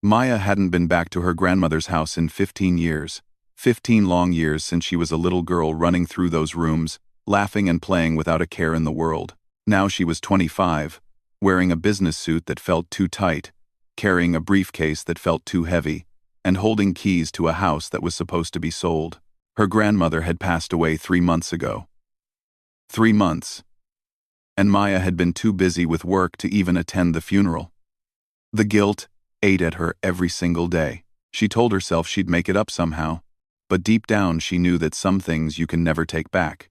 Maya hadn't been back to her grandmother's house in 15 years. 15 long years since she was a little girl running through those rooms, laughing and playing without a care in the world. Now she was 25, wearing a business suit that felt too tight, carrying a briefcase that felt too heavy, and holding keys to a house that was supposed to be sold. Her grandmother had passed away 3 months ago. 3 months. And Maya had been too busy with work to even attend the funeral. The guilt ate at her every single day. She told herself she'd make it up somehow, but deep down she knew that some things you can never take back.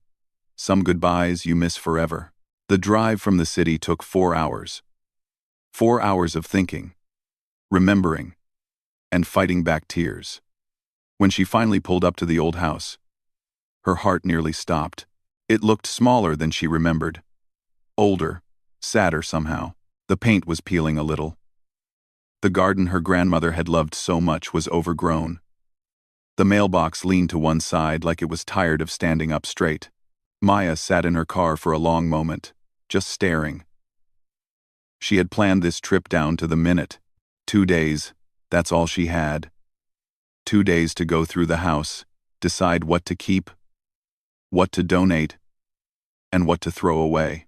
Some goodbyes you miss forever. The drive from the city took 4 hours. 4 hours of thinking, remembering, and fighting back tears. When she finally pulled up to the old house, her heart nearly stopped. It looked smaller than she remembered. Older, sadder somehow. The paint was peeling a little. The garden her grandmother had loved so much was overgrown. The mailbox leaned to one side like it was tired of standing up straight. Maya sat in her car for a long moment, just staring. She had planned this trip down to the minute. 2 days, that's all she had. 2 days to go through the house, decide what to keep, what to donate, and what to throw away.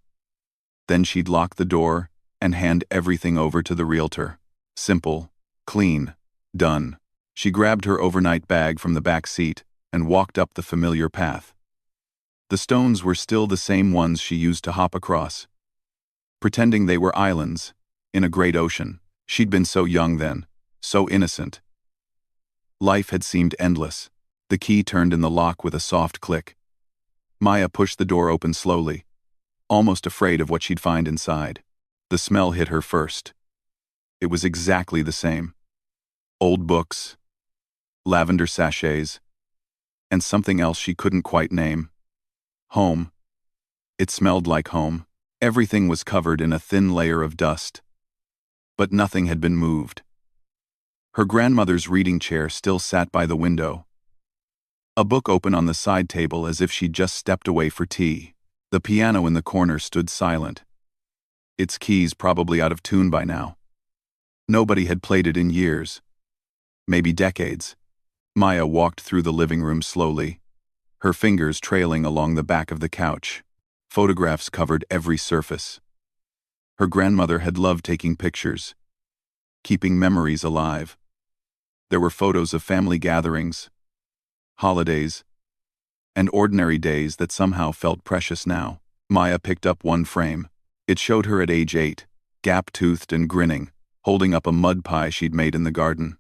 Then she'd lock the door and hand everything over to the realtor. Simple, clean, done. She grabbed her overnight bag from the back seat and walked up the familiar path. The stones were still the same ones she used to hop across, pretending they were islands in a great ocean. She'd been so young then, so innocent. Life had seemed endless. The key turned in the lock with a soft click. Maya pushed the door open slowly, almost afraid of what she'd find inside. The smell hit her first. It was exactly the same. Old books, lavender sachets, and something else she couldn't quite name. Home. It smelled like home. Everything was covered in a thin layer of dust. But nothing had been moved. Her grandmother's reading chair still sat by the window. A book open on the side table as if she'd just stepped away for tea. The piano in the corner stood silent. Its keys probably out of tune by now. Nobody had played it in years. Maybe decades. Maya walked through the living room slowly, her fingers trailing along the back of the couch. Photographs covered every surface. Her grandmother had loved taking pictures, keeping memories alive. There were photos of family gatherings, holidays, and ordinary days that somehow felt precious now. Maya picked up one frame. It showed her at age 8, gap-toothed and grinning, holding up a mud pie she'd made in the garden.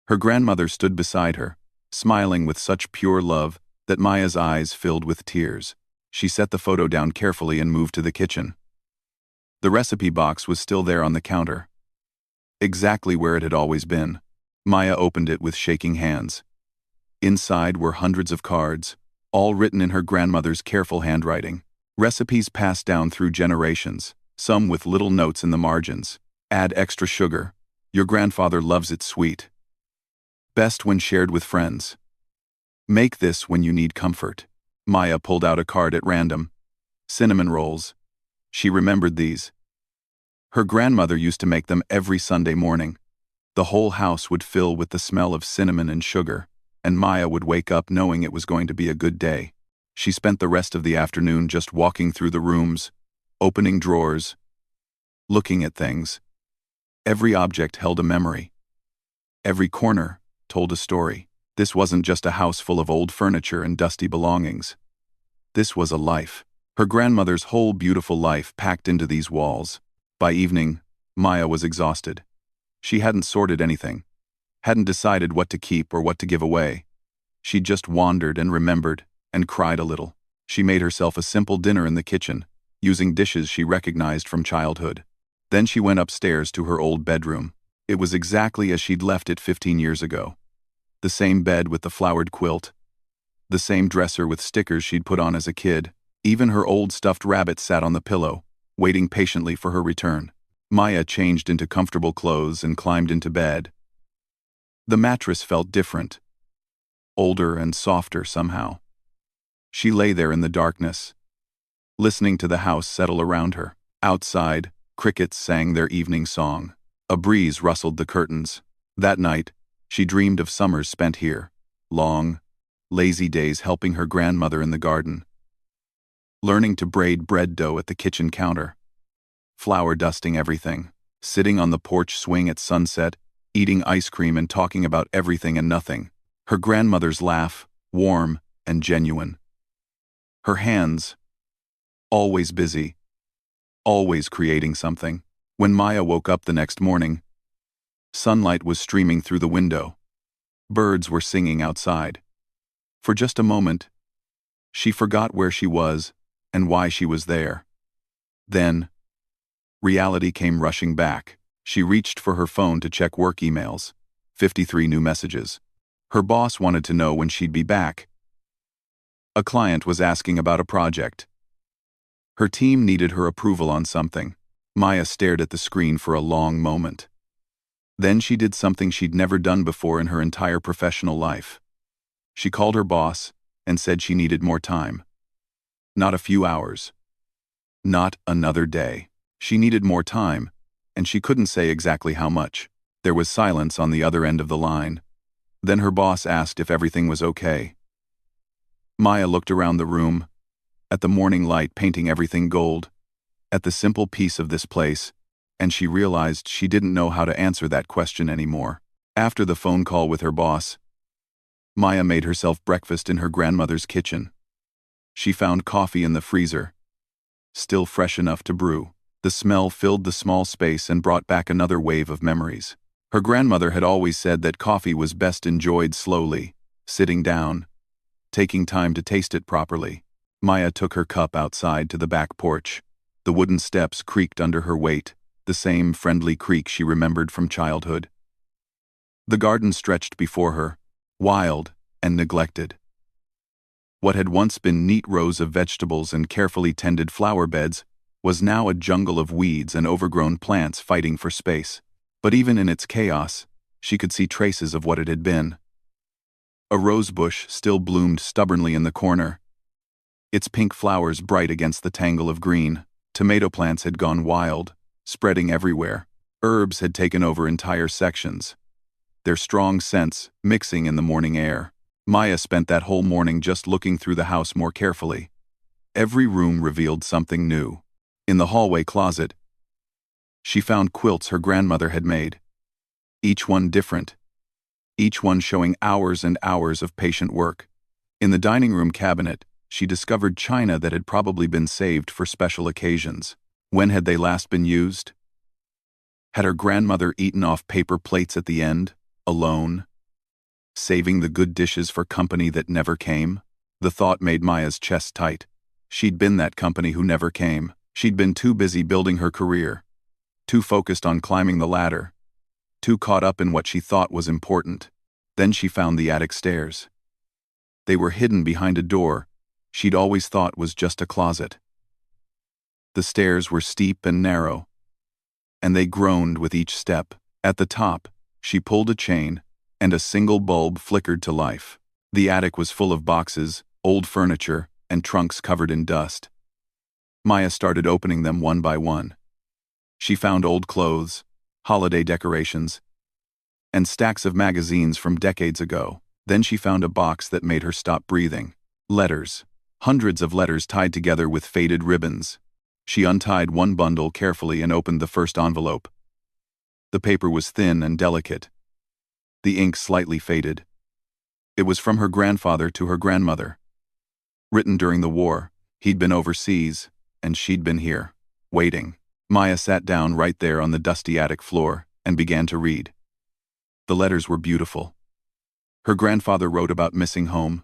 Her grandmother stood beside her, smiling with such pure love that Maya's eyes filled with tears. She set the photo down carefully and moved to the kitchen. The recipe box was still there on the counter, exactly where it had always been. Maya opened it with shaking hands. Inside were hundreds of cards, all written in her grandmother's careful handwriting. Recipes passed down through generations, some with little notes in the margins. Add extra sugar. Your grandfather loves it sweet. Best when shared with friends. Make this when you need comfort. Maya pulled out a card at random. Cinnamon rolls. She remembered these. Her grandmother used to make them every Sunday morning. The whole house would fill with the smell of cinnamon and sugar, and Maya would wake up knowing it was going to be a good day. She spent the rest of the afternoon just walking through the rooms, opening drawers, looking at things. Every object held a memory. Every corner told a story. This wasn't just a house full of old furniture and dusty belongings. This was a life. Her grandmother's whole beautiful life packed into these walls. By evening, Maya was exhausted. She hadn't sorted anything, hadn't decided what to keep or what to give away. She just wandered and remembered and cried a little. She made herself a simple dinner in the kitchen, using dishes she recognized from childhood. Then she went upstairs to her old bedroom. It was exactly as she'd left it 15 years ago. The same bed with the flowered quilt. The same dresser with stickers she'd put on as a kid. Even her old stuffed rabbit sat on the pillow, waiting patiently for her return. Maya changed into comfortable clothes and climbed into bed. The mattress felt different, older and softer somehow. She lay there in the darkness, listening to the house settle around her. Outside, crickets sang their evening song. A breeze rustled the curtains. That night, she dreamed of summers spent here, long, lazy days helping her grandmother in the garden, learning to braid bread dough at the kitchen counter, flour dusting everything, sitting on the porch swing at sunset, eating ice cream and talking about everything and nothing. Her grandmother's laugh, warm and genuine. Her hands, always busy, always creating something. When Maya woke up the next morning, sunlight was streaming through the window. Birds were singing outside. For just a moment, she forgot where she was and why she was there. Then, reality came rushing back. She reached for her phone to check work emails. 53 new messages. Her boss wanted to know when she'd be back. A client was asking about a project. Her team needed her approval on something. Maya stared at the screen for a long moment. Then she did something she'd never done before in her entire professional life. She called her boss and said she needed more time. Not a few hours. Not another day. She needed more time, and she couldn't say exactly how much. There was silence on the other end of the line. Then her boss asked if everything was okay. Maya looked around the room, at the morning light painting everything gold, at the simple peace of this place, and she realized she didn't know how to answer that question anymore. After the phone call with her boss, Maya made herself breakfast in her grandmother's kitchen. She found coffee in the freezer, still fresh enough to brew. The smell filled the small space and brought back another wave of memories. Her grandmother had always said that coffee was best enjoyed slowly, sitting down, taking time to taste it properly. Maya took her cup outside to the back porch. The wooden steps creaked under her weight, the same friendly creak she remembered from childhood. The garden stretched before her, wild and neglected. What had once been neat rows of vegetables and carefully tended flower beds was now a jungle of weeds and overgrown plants fighting for space. But even in its chaos, she could see traces of what it had been. A rose bush still bloomed stubbornly in the corner, its pink flowers bright against the tangle of green. Tomato plants had gone wild, spreading everywhere. Herbs had taken over entire sections, their strong scents mixing in the morning air. Maya spent that whole morning just looking through the house more carefully. Every room revealed something new. In the hallway closet, she found quilts her grandmother had made, each one different, each one showing hours and hours of patient work. In the dining room cabinet, she discovered china that had probably been saved for special occasions. When had they last been used? Had her grandmother eaten off paper plates at the end, alone, saving the good dishes for company that never came? The thought made Maya's chest tight. She'd been that company who never came. She'd been too busy building her career, too focused on climbing the ladder, too caught up in what she thought was important. Then she found the attic stairs. They were hidden behind a door she'd always thought was just a closet. The stairs were steep and narrow, and they groaned with each step. At the top, she pulled a chain, and a single bulb flickered to life. The attic was full of boxes, old furniture, and trunks covered in dust. Maya started opening them one by one. She found old clothes, holiday decorations, and stacks of magazines from decades ago. Then she found a box that made her stop breathing. Letters. Hundreds of letters tied together with faded ribbons. She untied one bundle carefully and opened the first envelope. The paper was thin and delicate, the ink slightly faded. It was from her grandfather to her grandmother. Written during the war, he'd been overseas, and she'd been here, waiting. Maya sat down right there on the dusty attic floor and began to read. The letters were beautiful. Her grandfather wrote about missing home,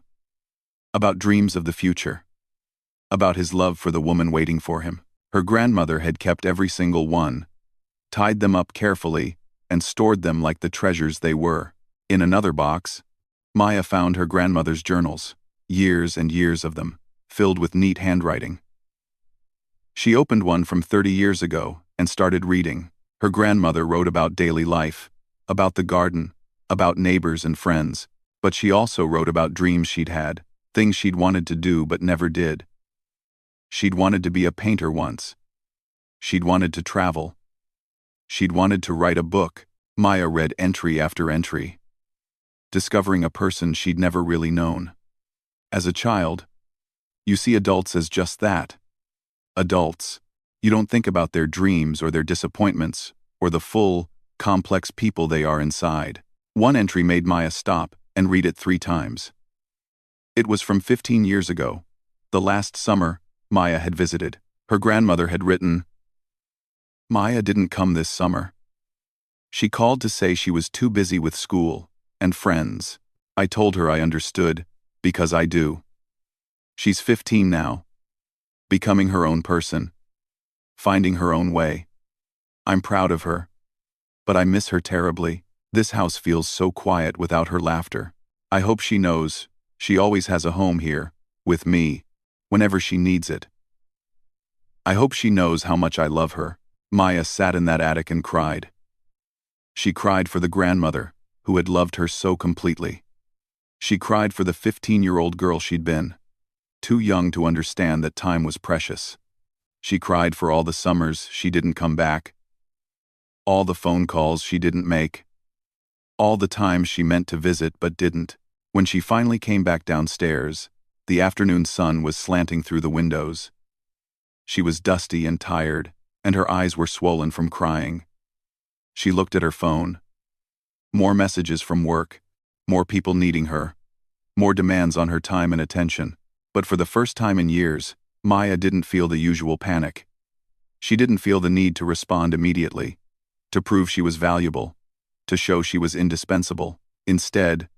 about dreams of the future, about his love for the woman waiting for him. Her grandmother had kept every single one, tied them up carefully, and stored them like the treasures they were. In another box, Maya found her grandmother's journals, years and years of them, filled with neat handwriting. She opened one from 30 years ago and started reading. Her grandmother wrote about daily life, about the garden, about neighbors and friends, but she also wrote about dreams she'd had, things she'd wanted to do but never did. She'd wanted to be a painter once. She'd wanted to travel. She'd wanted to write a book. Maya read entry after entry, discovering a person she'd never really known. As a child, you see adults as just that. Adults. You don't think about their dreams or their disappointments, or the full, complex people they are inside. One entry made Maya stop and read it 3 times. It was from 15 years ago, the last summer Maya had visited. Her grandmother had written, "Maya didn't come this summer. She called to say she was too busy with school and friends. I told her I understood, because I do. She's 15 now, becoming her own person, finding her own way. I'm proud of her, but I miss her terribly. This house feels so quiet without her laughter. I hope she knows she always has a home here, with me, whenever she needs it. I hope she knows how much I love her." Maya sat in that attic and cried. She cried for the grandmother, who had loved her so completely. She cried for the 15-year-old girl she'd been, too young to understand that time was precious. She cried for all the summers she didn't come back, all the phone calls she didn't make, all the times she meant to visit but didn't. When she finally came back downstairs, the afternoon sun was slanting through the windows. She was dusty and tired, and her eyes were swollen from crying. She looked at her phone. More messages from work, more people needing her, more demands on her time and attention. But for the first time in years, Maya didn't feel the usual panic. She didn't feel the need to respond immediately, to prove she was valuable, to show she was indispensable. Instead,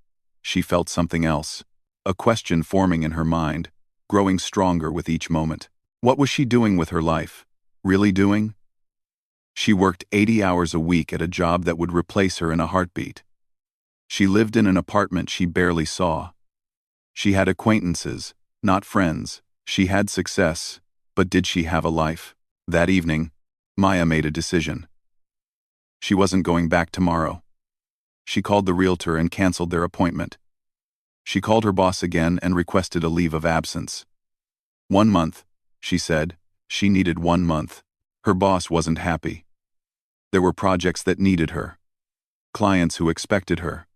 she felt something else, a question forming in her mind, growing stronger with each moment. What was she doing with her life? Really doing? She worked 80 hours a week at a job that would replace her in a heartbeat. She lived in an apartment she barely saw. She had acquaintances, not friends. She had success, but did she have a life? That evening, Maya made a decision. She wasn't going back tomorrow. She called the realtor and canceled their appointment. She called her boss again and requested a leave of absence. 1 month, she said. She needed 1 month. Her boss wasn't happy. There were projects that needed her, clients who expected her,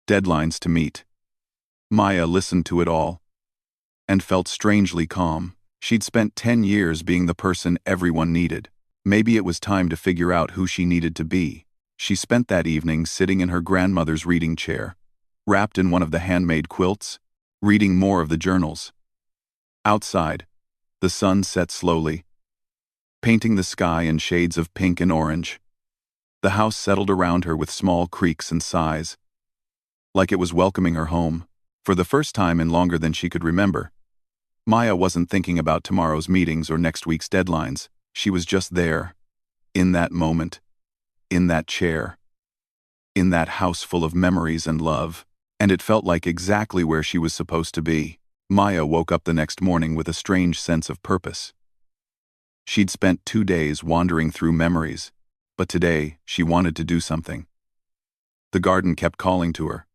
deadlines to meet. Maya listened to it all and felt strangely calm. She'd spent 10 years being the person everyone needed. Maybe it was time to figure out who she needed to be. She spent that evening sitting in her grandmother's reading chair, wrapped in one of the handmade quilts, reading more of the journals. Outside, the sun set slowly, painting the sky in shades of pink and orange. The house settled around her with small creaks and sighs, like it was welcoming her home. For the first time in longer than she could remember, Maya wasn't thinking about tomorrow's meetings or next week's deadlines. She was just there, in that moment, in that chair, in that house full of memories and love, and it felt like exactly where she was supposed to be. Maya woke up the next morning with a strange sense of purpose. She'd spent 2 days wandering through memories, but today she wanted to do something. The garden kept calling to her.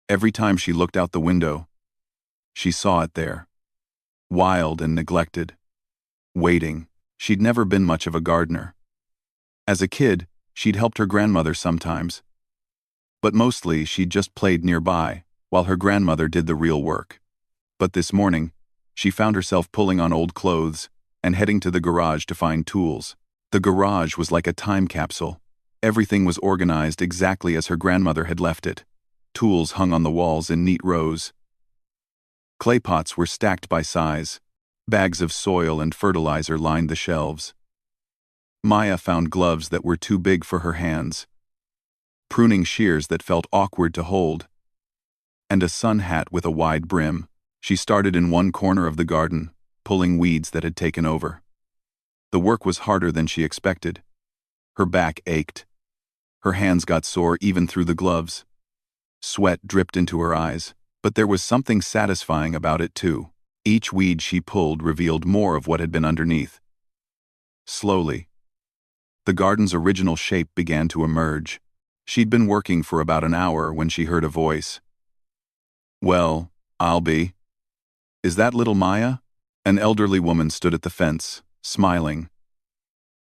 Every time she looked out the window, she saw it there, wild and neglected, waiting. She'd never been much of a gardener. As a kid, she'd helped her grandmother sometimes, but mostly she'd just played nearby while her grandmother did the real work. But this morning, she found herself pulling on old clothes and heading to the garage to find tools. The garage was like a time capsule. Everything was organized exactly as her grandmother had left it. Tools hung on the walls in neat rows. Clay pots were stacked by size. Bags of soil and fertilizer lined the shelves. Maya found gloves that were too big for her hands, pruning shears that felt awkward to hold, and a sun hat with a wide brim. She started in one corner of the garden, pulling weeds that had taken over. The work was harder than she expected. Her back ached. Her hands got sore even through the gloves. Sweat dripped into her eyes, but there was something satisfying about it too. Each weed she pulled revealed more of what had been underneath. Slowly, the garden's original shape began to emerge. She'd been working for about an hour when she heard a voice. "Well, I'll be. Is that little Maya?" An elderly woman stood at the fence, smiling.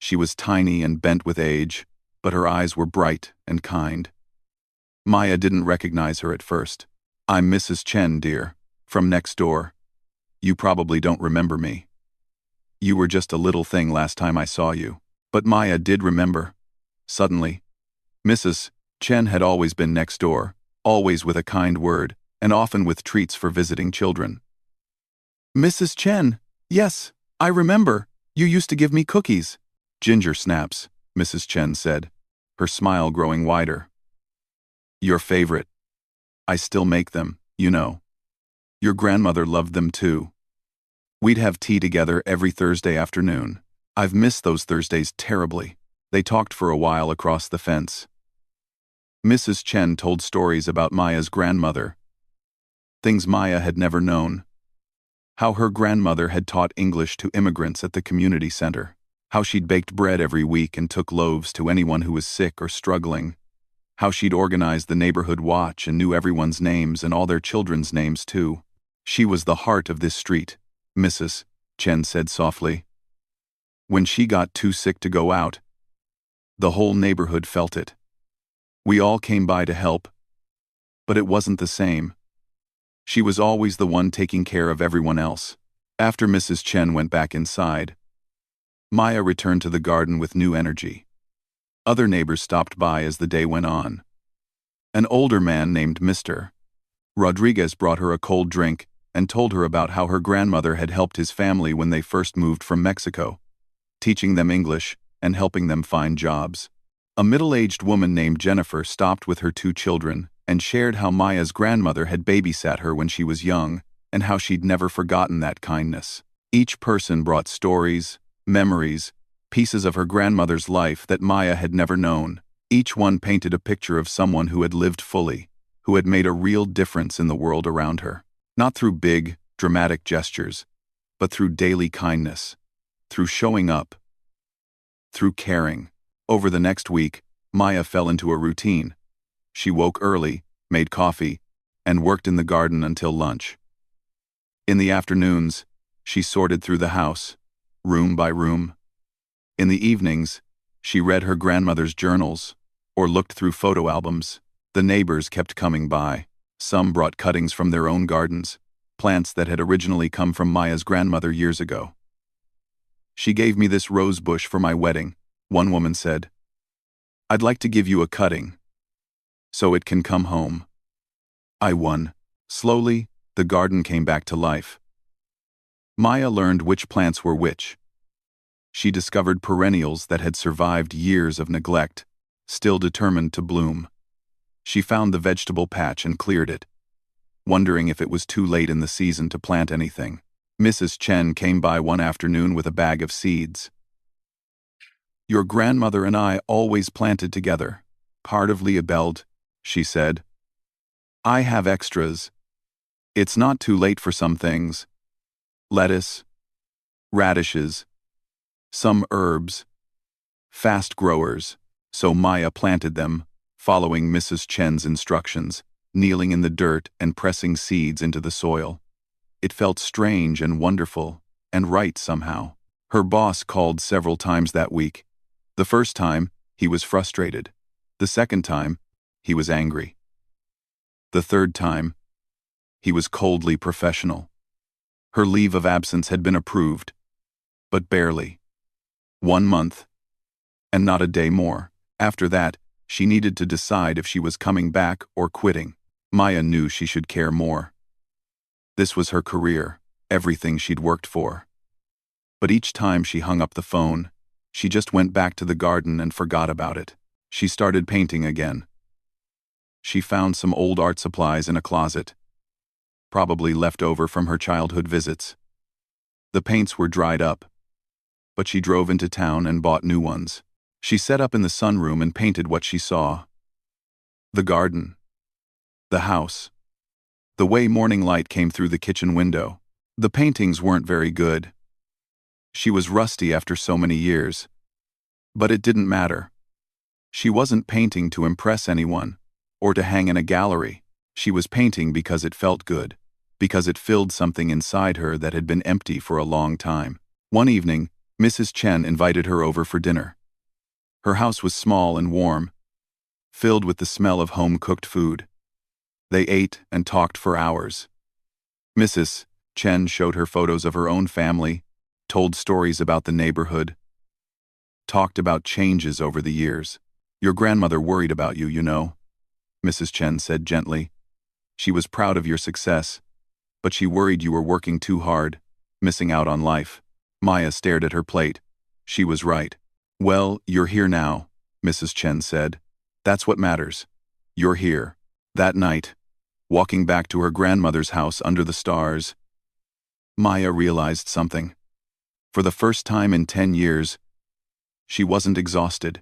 She was tiny and bent with age, but her eyes were bright and kind. Maya didn't recognize her at first. "I'm Mrs. Chen, dear, from next door. You probably don't remember me. You were just a little thing last time I saw you." But Maya did remember. Suddenly, Mrs. Chen had always been next door, always with a kind word, and often with treats for visiting children. "Mrs. Chen, yes, I remember. You used to give me cookies." "Ginger snaps," Mrs. Chen said, her smile growing wider. "Your favorite. I still make them, you know. Your grandmother loved them too. We'd have tea together every Thursday afternoon. I've missed those Thursdays terribly." They talked for a while across the fence. Mrs. Chen told stories about Maya's grandmother, things Maya had never known. How her grandmother had taught English to immigrants at the community center. How she'd baked bread every week and took loaves to anyone who was sick or struggling. How she'd organized the neighborhood watch and knew everyone's names and all their children's names too. "She was the heart of this street," Mrs. Chen said softly. "When she got too sick to go out, the whole neighborhood felt it. We all came by to help, but it wasn't the same. She was always the one taking care of everyone else." After Mrs. Chen went back inside, Maya returned to the garden with new energy. Other neighbors stopped by as the day went on. An older man named Mr. Rodriguez brought her a cold drink and told her about how her grandmother had helped his family when they first moved from Mexico, teaching them English and helping them find jobs. A middle-aged woman named Jennifer stopped with her 2 children and shared how Maya's grandmother had babysat her when she was young and how she'd never forgotten that kindness. Each person brought stories, memories, pieces of her grandmother's life that Maya had never known. Each one painted a picture of someone who had lived fully, who had made a real difference in the world around her. Not through big, dramatic gestures, but through daily kindness, through showing up, through caring. Over the next week, Maya fell into a routine. She woke early, made coffee, and worked in the garden until lunch. In the afternoons, she sorted through the house, room by room. In the evenings, she read her grandmother's journals or looked through photo albums. The neighbors kept coming by. Some brought cuttings from their own gardens, plants that had originally come from Maya's grandmother years ago. "She gave me this rose bush for my wedding," one woman said. "I'd like to give you a cutting, so it can come home." I won. Slowly, the garden came back to life. Maya learned which plants were which. She discovered perennials that had survived years of neglect, still determined to bloom. She found the vegetable patch and cleared it, wondering if it was too late in the season to plant anything. Mrs. Chen came by one afternoon with a bag of seeds. "Your grandmother and I always planted together," part of Leah belled, she said. "I have extras. It's not too late for some things. Lettuce, radishes, some herbs, fast growers." So Maya planted them, following Mrs. Chen's instructions, kneeling in the dirt and pressing seeds into the soil. It felt strange and wonderful, and right somehow. Her boss called several times that week. The first time, he was frustrated. The second time, he was angry. The third time, he was coldly professional. Her leave of absence had been approved, but barely. 1 month, and not a day more. After that, she needed to decide if she was coming back or quitting. Maya knew she should care more. This was her career, everything she'd worked for. But each time she hung up the phone, she just went back to the garden and forgot about it. She started painting again. She found some old art supplies in a closet, probably left over from her childhood visits. The paints were dried up, but she drove into town and bought new ones. She sat up in the sunroom and painted what she saw. The garden. The house. The way morning light came through the kitchen window. The paintings weren't very good. She was rusty after so many years. But it didn't matter. She wasn't painting to impress anyone, or to hang in a gallery. She was painting because it felt good, because it filled something inside her that had been empty for a long time. One evening, Mrs. Chen invited her over for dinner. Her house was small and warm, filled with the smell of home-cooked food. They ate and talked for hours. Mrs. Chen showed her photos of her own family, told stories about the neighborhood, talked about changes over the years. "Your grandmother worried about you, you know," Mrs. Chen said gently. "She was proud of your success, but she worried you were working too hard, missing out on life." Maya stared at her plate. She was right. "Well, you're here now," Mrs. Chen said. "That's what matters. You're here." That night, walking back to her grandmother's house under the stars, Maya realized something. For the first time in 10 years, she wasn't exhausted.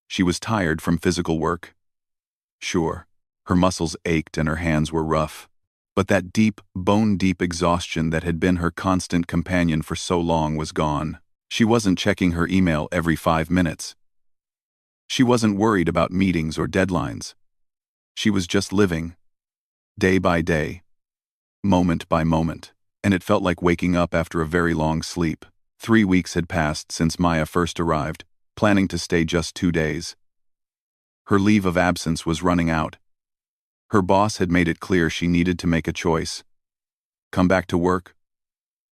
She was tired from physical work. Sure, her muscles ached and her hands were rough. But that deep, bone-deep exhaustion that had been her constant companion for so long was gone. She wasn't checking her email every 5 minutes. She wasn't worried about meetings or deadlines. She was just living, day by day, moment by moment, and it felt like waking up after a very long sleep. 3 weeks had passed since Maya first arrived, planning to stay just 2 days. Her leave of absence was running out. Her boss had made it clear she needed to make a choice. Come back to work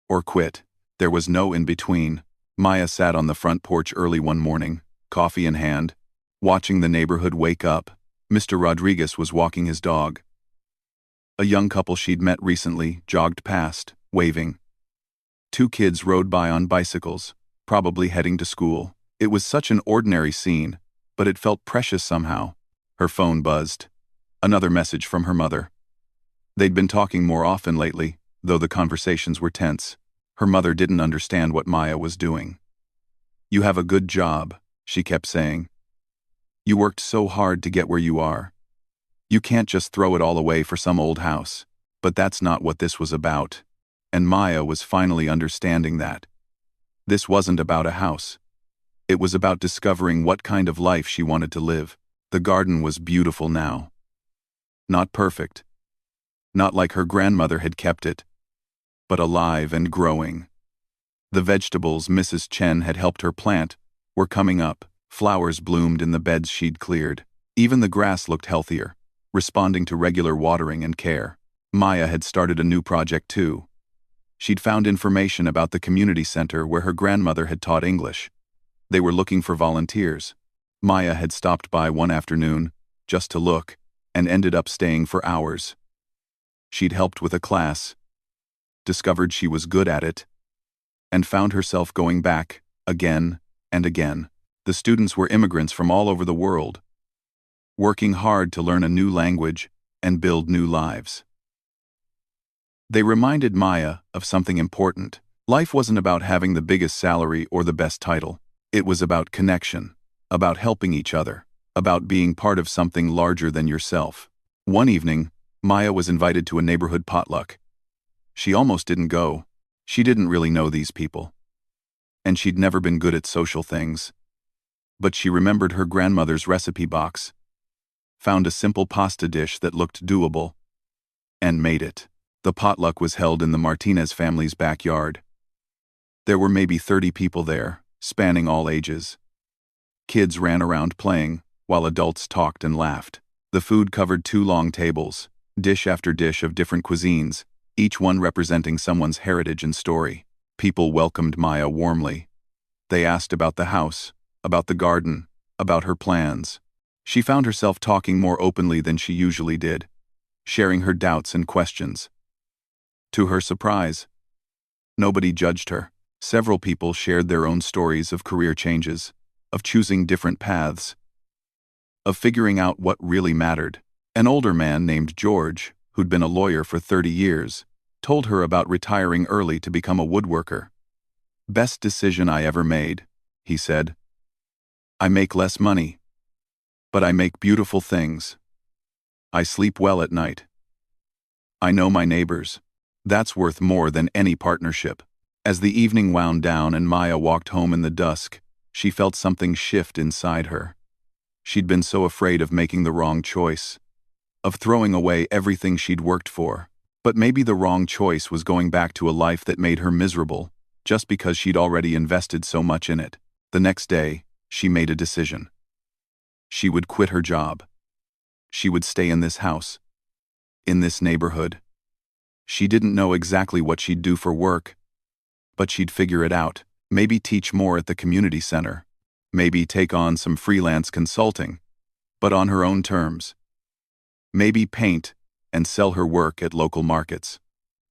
or quit. There was no in-between. Maya sat on the front porch early one morning, coffee in hand, watching the neighborhood wake up. Mr. Rodriguez was walking his dog. A young couple she'd met recently jogged past, waving. 2 kids rode by on bicycles, probably heading to school. It was such an ordinary scene, but it felt precious somehow. Her phone buzzed. Another message from her mother. They'd been talking more often lately, though the conversations were tense. Her mother didn't understand what Maya was doing. "You have a good job," she kept saying. "You worked so hard to get where you are. You can't just throw it all away for some old house." But that's not what this was about. And Maya was finally understanding that. This wasn't about a house. It was about discovering what kind of life she wanted to live. The garden was beautiful now. Not perfect. Not like her grandmother had kept it, but alive and growing. The vegetables Mrs. Chen had helped her plant were coming up. Flowers bloomed in the beds she'd cleared. Even the grass looked healthier, responding to regular watering and care. Maya had started a new project too. She'd found information about the community center where her grandmother had taught English. They were looking for volunteers. Maya had stopped by one afternoon, just to look, and ended up staying for hours. She'd helped with a class, discovered she was good at it, and found herself going back, again and again. The students were immigrants from all over the world, working hard to learn a new language and build new lives. They reminded Maya of something important. Life wasn't about having the biggest salary or the best title. It was about connection, about helping each other, about being part of something larger than yourself. One evening, Maya was invited to a neighborhood potluck. She almost didn't go. She didn't really know these people. And she'd never been good at social things. But she remembered her grandmother's recipe box, found a simple pasta dish that looked doable, and made it. The potluck was held in the Martinez family's backyard. There were maybe 30 people there, spanning all ages. Kids ran around playing, while adults talked and laughed. The food covered 2 long tables, dish after dish of different cuisines, each one representing someone's heritage and story. People welcomed Maya warmly. They asked about the house, about the garden, about her plans. She found herself talking more openly than she usually did, sharing her doubts and questions. To her surprise, nobody judged her. Several people shared their own stories of career changes, of choosing different paths, of figuring out what really mattered. An older man named George, who'd been a lawyer for 30 years, told her about retiring early to become a woodworker. "Best decision I ever made," he said. "I make less money, but I make beautiful things. I sleep well at night. I know my neighbors. That's worth more than any partnership." As the evening wound down and Maya walked home in the dusk, she felt something shift inside her. She'd been so afraid of making the wrong choice, of throwing away everything she'd worked for. But maybe the wrong choice was going back to a life that made her miserable, just because she'd already invested so much in it. The next day, she made a decision. She would quit her job. She would stay in this house, in this neighborhood. She didn't know exactly what she'd do for work, but she'd figure it out. Maybe teach more at the community center. Maybe take on some freelance consulting, but on her own terms. Maybe paint and sell her work at local markets.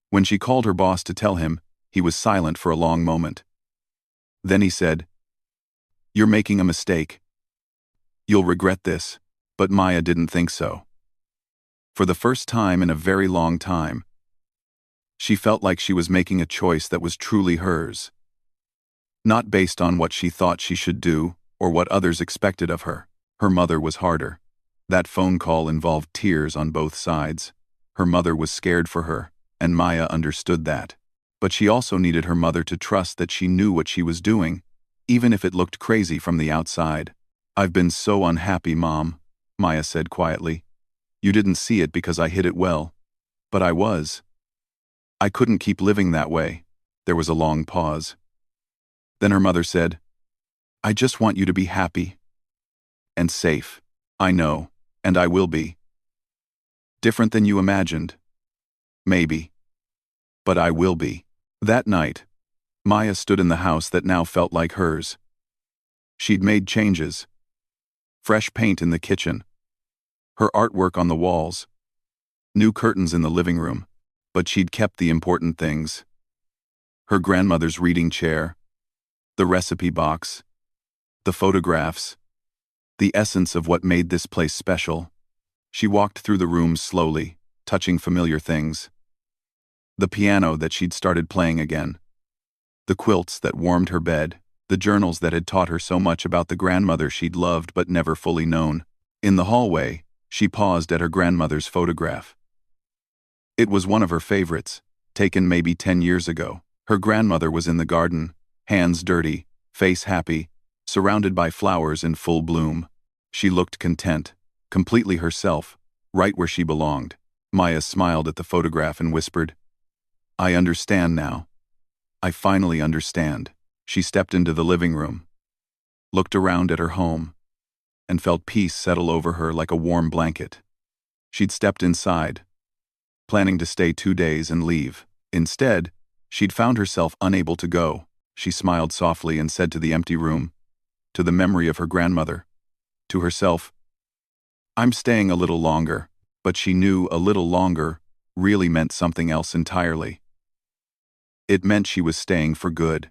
When she called her boss to tell him, he was silent for a long moment. Then he said, "You're making a mistake. You'll regret this." But Maya didn't think so. For the first time in a very long time, she felt like she was making a choice that was truly hers. Not based on what she thought she should do or what others expected of her. Her mother was harder. That phone call involved tears on both sides. Her mother was scared for her, and Maya understood that. But she also needed her mother to trust that she knew what she was doing, even if it looked crazy from the outside. "I've been so unhappy, Mom," Maya said quietly. "You didn't see it because I hid it well. But I was. I couldn't keep living that way." There was a long pause. Then her mother said, "I just want you to be happy. And safe. I know, and I will be. Different than you imagined. Maybe. But I will be." That night, Maya stood in the house that now felt like hers. She'd made changes. Fresh paint in the kitchen. Her artwork on the walls. New curtains in the living room. But she'd kept the important things. Her grandmother's reading chair. The recipe box. The photographs. The essence of what made this place special. She walked through the rooms slowly, touching familiar things. The piano that she'd started playing again. The quilts that warmed her bed. The journals that had taught her so much about the grandmother she'd loved but never fully known. In the hallway, she paused at her grandmother's photograph. It was one of her favorites, taken maybe 10 years ago. Her grandmother was in the garden, hands dirty, face happy, surrounded by flowers in full bloom. She looked content, completely herself, right where she belonged. Maya smiled at the photograph and whispered, "I understand now. I finally understand." She stepped into the living room, looked around at her home, and felt peace settle over her like a warm blanket. She'd stepped inside, planning to stay 2 days and leave. Instead, she'd found herself unable to go. She smiled softly and said to the empty room, to the memory of her grandmother, to herself, "I'm staying a little longer." But she knew a little longer really meant something else entirely. It meant she was staying for good.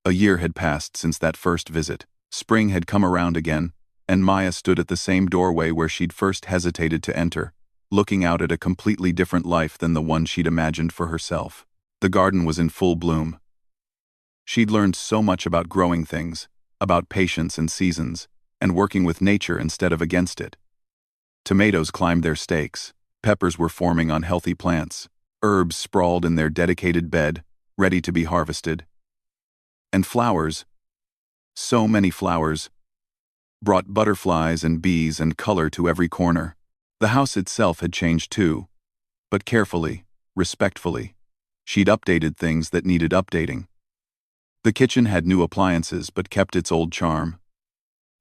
A year had passed since that first visit. Spring had come around again, and Maya stood at the same doorway where she'd first hesitated to enter, looking out at a completely different life than the one she'd imagined for herself. The garden was in full bloom. She'd learned so much about growing things, about patience and seasons, and working with nature instead of against it. Tomatoes climbed their stakes, peppers were forming on healthy plants, herbs sprawled in their dedicated bed, ready to be harvested. And flowers, so many flowers, brought butterflies and bees and color to every corner. The house itself had changed too, but carefully, respectfully. She'd updated things that needed updating. The kitchen had new appliances but kept its old charm.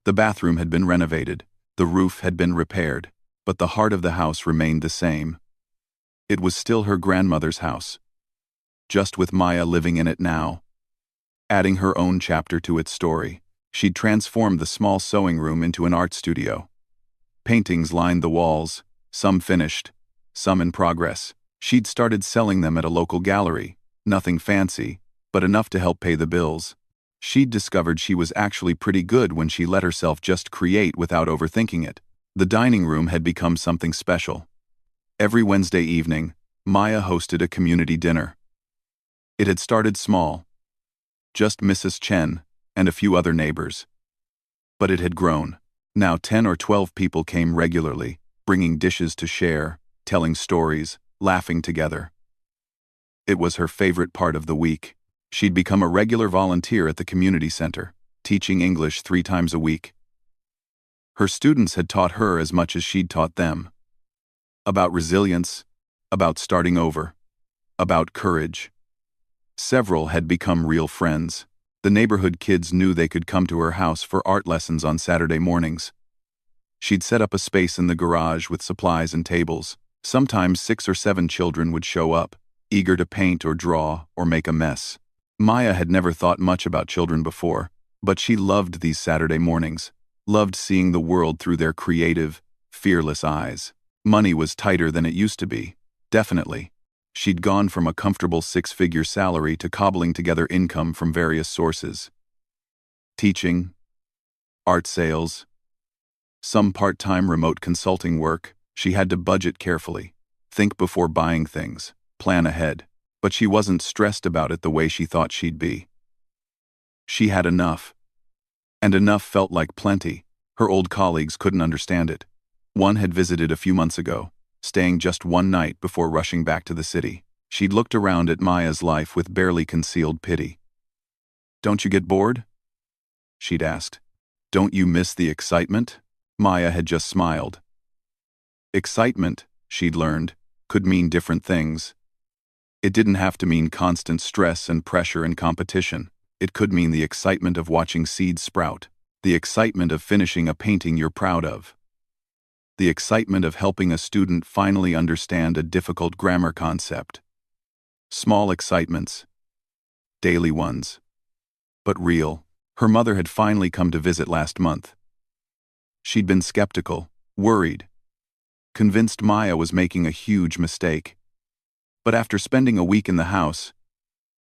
The bathroom had been renovated, the roof had been repaired, but the heart of the house remained the same. It was still her grandmother's house, just with Maya living in it now, adding her own chapter to its story. She'd transformed the small sewing room into an art studio. Paintings lined the walls, some finished, some in progress. She'd started selling them at a local gallery, nothing fancy, but enough to help pay the bills. She'd discovered she was actually pretty good when she let herself just create without overthinking it. The dining room had become something special. Every Wednesday evening, Maya hosted a community dinner. It had started small, just Mrs. Chen and a few other neighbors. But it had grown. Now 10 or 12 people came regularly, bringing dishes to share, telling stories, laughing together. It was her favorite part of the week. She'd become a regular volunteer at the community center, teaching English 3 times a week. Her students had taught her as much as she'd taught them. About resilience, about starting over, about courage. Several had become real friends. The neighborhood kids knew they could come to her house for art lessons on Saturday mornings. She'd set up a space in the garage with supplies and tables. Sometimes 6 or 7 children would show up, eager to paint or draw or make a mess. Maya had never thought much about children before, but she loved these Saturday mornings, loved seeing the world through their creative, fearless eyes. Money was tighter than it used to be, definitely. She'd gone from a comfortable 6-figure salary to cobbling together income from various sources. Teaching, art sales, some part-time remote consulting work. She had to budget carefully, think before buying things, plan ahead. But she wasn't stressed about it the way she thought she'd be. She had enough. And enough felt like plenty. Her old colleagues couldn't understand it. One had visited a few months ago, staying just one night before rushing back to the city. She'd looked around at Maya's life with barely concealed pity. "Don't you get bored?" she'd asked. "Don't you miss the excitement?" Maya had just smiled. Excitement, she'd learned, could mean different things. It didn't have to mean constant stress and pressure and competition. It could mean the excitement of watching seeds sprout, the excitement of finishing a painting you're proud of, the excitement of helping a student finally understand a difficult grammar concept. Small excitements, daily ones, but real. Her mother had finally come to visit last month. She'd been skeptical, worried, convinced Maya was making a huge mistake. But after spending a week in the house,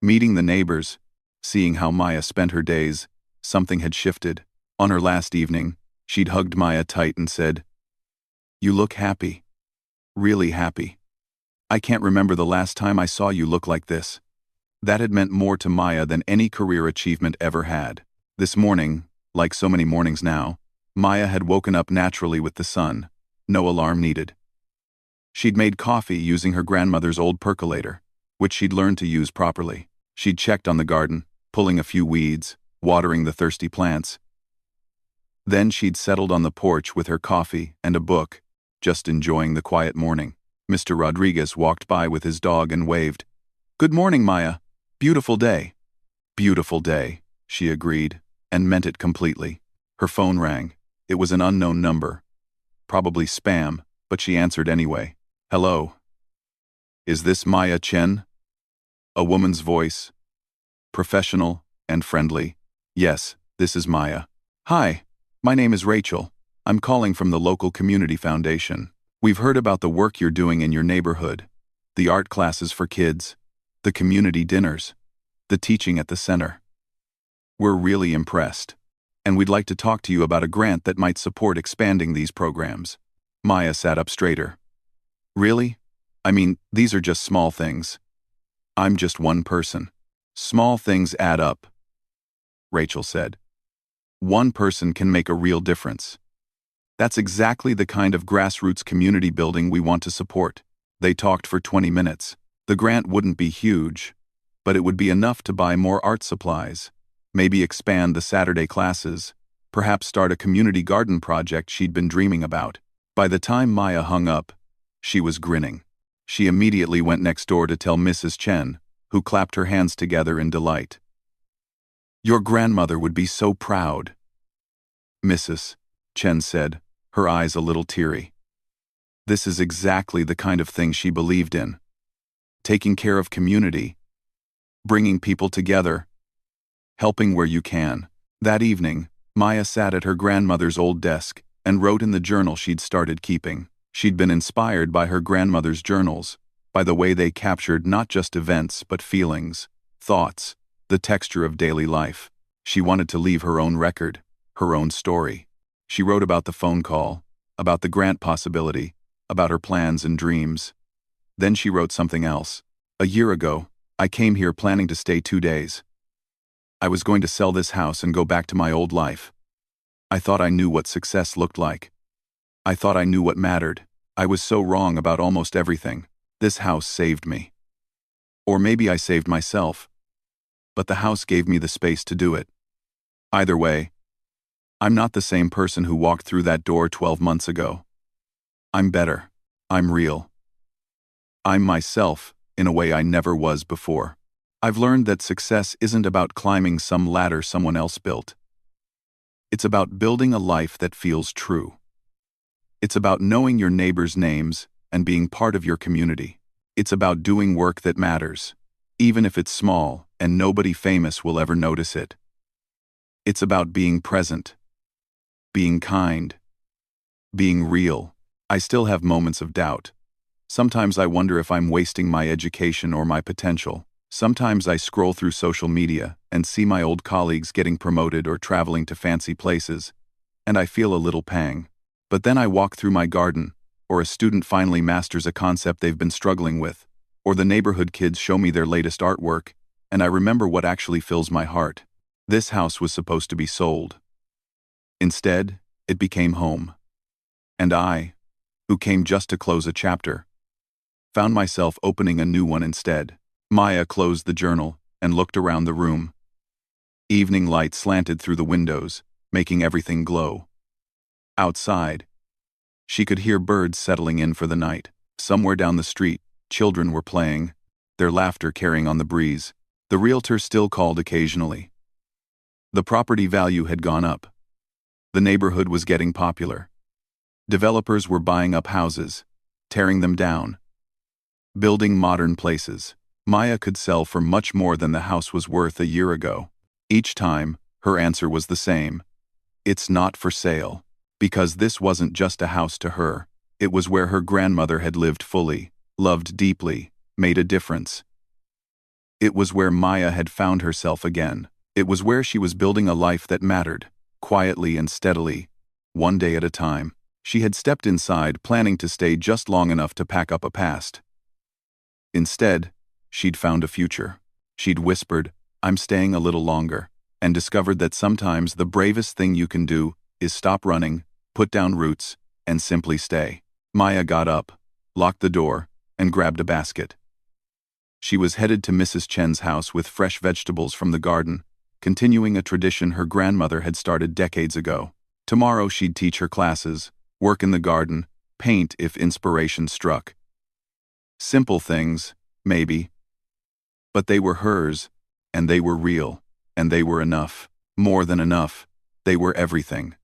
meeting the neighbors, seeing how Maya spent her days, something had shifted. On her last evening, she'd hugged Maya tight and said, "You look happy. Really happy. I can't remember the last time I saw you look like this." That had meant more to Maya than any career achievement ever had. This morning, like so many mornings now, Maya had woken up naturally with the sun, no alarm needed. She'd made coffee using her grandmother's old percolator, which she'd learned to use properly. She'd checked on the garden, pulling a few weeds, watering the thirsty plants. Then she'd settled on the porch with her coffee and a book, just enjoying the quiet morning. Mr. Rodriguez walked by with his dog and waved. "Good morning, Maya. Beautiful day." "Beautiful day," she agreed, and meant it completely. Her phone rang. It was an unknown number. Probably spam, but she answered anyway. "Hello. Is this Maya Chen?" A woman's voice. Professional and friendly. "Yes, this is Maya." "Hi, my name is Rachel. I'm calling from the local community foundation. We've heard about the work you're doing in your neighborhood. The art classes for kids, the community dinners, the teaching at the center. We're really impressed. And we'd like to talk to you about a grant that might support expanding these programs." Maya sat up straighter. "Really? I mean, these are just small things. I'm just one person." "Small things add up," Rachel said. "One person can make a real difference. That's exactly the kind of grassroots community building we want to support." They talked for 20 minutes. The grant wouldn't be huge, but it would be enough to buy more art supplies, maybe expand the Saturday classes, perhaps start a community garden project she'd been dreaming about. By the time Maya hung up, she was grinning. She immediately went next door to tell Mrs. Chen, who clapped her hands together in delight. "Your grandmother would be so proud." "Mrs. Chen said, her eyes a little teary. This is exactly the kind of thing she believed in. Taking care of community, bringing people together, helping where you can. That evening, Maya sat at her grandmother's old desk and wrote in the journal she'd started keeping. She'd been inspired by her grandmother's journals, by the way they captured not just events but feelings, thoughts, the texture of daily life. She wanted to leave her own record, her own story. She wrote about the phone call, about the grant possibility, about her plans and dreams. Then she wrote something else. "A year ago, I came here planning to stay 2 days. I was going to sell this house and go back to my old life. I thought I knew what success looked like. I thought I knew what mattered. I was so wrong about almost everything. This house saved me. Or maybe I saved myself. But the house gave me the space to do it. Either way, I'm not the same person who walked through that door 12 months ago. I'm better. I'm real. I'm myself in a way I never was before. I've learned that success isn't about climbing some ladder someone else built. It's about building a life that feels true. It's about knowing your neighbors' names and being part of your community. It's about doing work that matters, even if it's small and nobody famous will ever notice it. It's about being present, being kind, being real. I still have moments of doubt. Sometimes I wonder if I'm wasting my education or my potential. Sometimes I scroll through social media and see my old colleagues getting promoted or traveling to fancy places, and I feel a little pang. But then I walk through my garden, or a student finally masters a concept they've been struggling with, or the neighborhood kids show me their latest artwork, and I remember what actually fills my heart. This house was supposed to be sold. Instead, it became home. And I, who came just to close a chapter, found myself opening a new one instead. Maya closed the journal and looked around the room. Evening light slanted through the windows, making everything glow. Outside, she could hear birds settling in for the night. Somewhere down the street, children were playing, their laughter carrying on the breeze. The realtor still called occasionally. The property value had gone up. The neighborhood was getting popular. Developers were buying up houses, tearing them down, building modern places. Maya could sell for much more than the house was worth a year ago. Each time, her answer was the same. It's not for sale. Because this wasn't just a house to her. It was where her grandmother had lived fully, loved deeply, made a difference. It was where Maya had found herself again. It was where she was building a life that mattered, quietly and steadily, one day at a time. She had stepped inside, planning to stay just long enough to pack up a past. Instead, she'd found a future. She'd whispered, "I'm staying a little longer," and discovered that sometimes the bravest thing you can do is stop running, put down roots, and simply stay. Maya got up, locked the door, and grabbed a basket. She was headed to Mrs. Chen's house with fresh vegetables from the garden, continuing a tradition her grandmother had started decades ago. Tomorrow she'd teach her classes, work in the garden, paint if inspiration struck. Simple things, maybe. But they were hers, and they were real, and they were enough. More than enough. They were everything.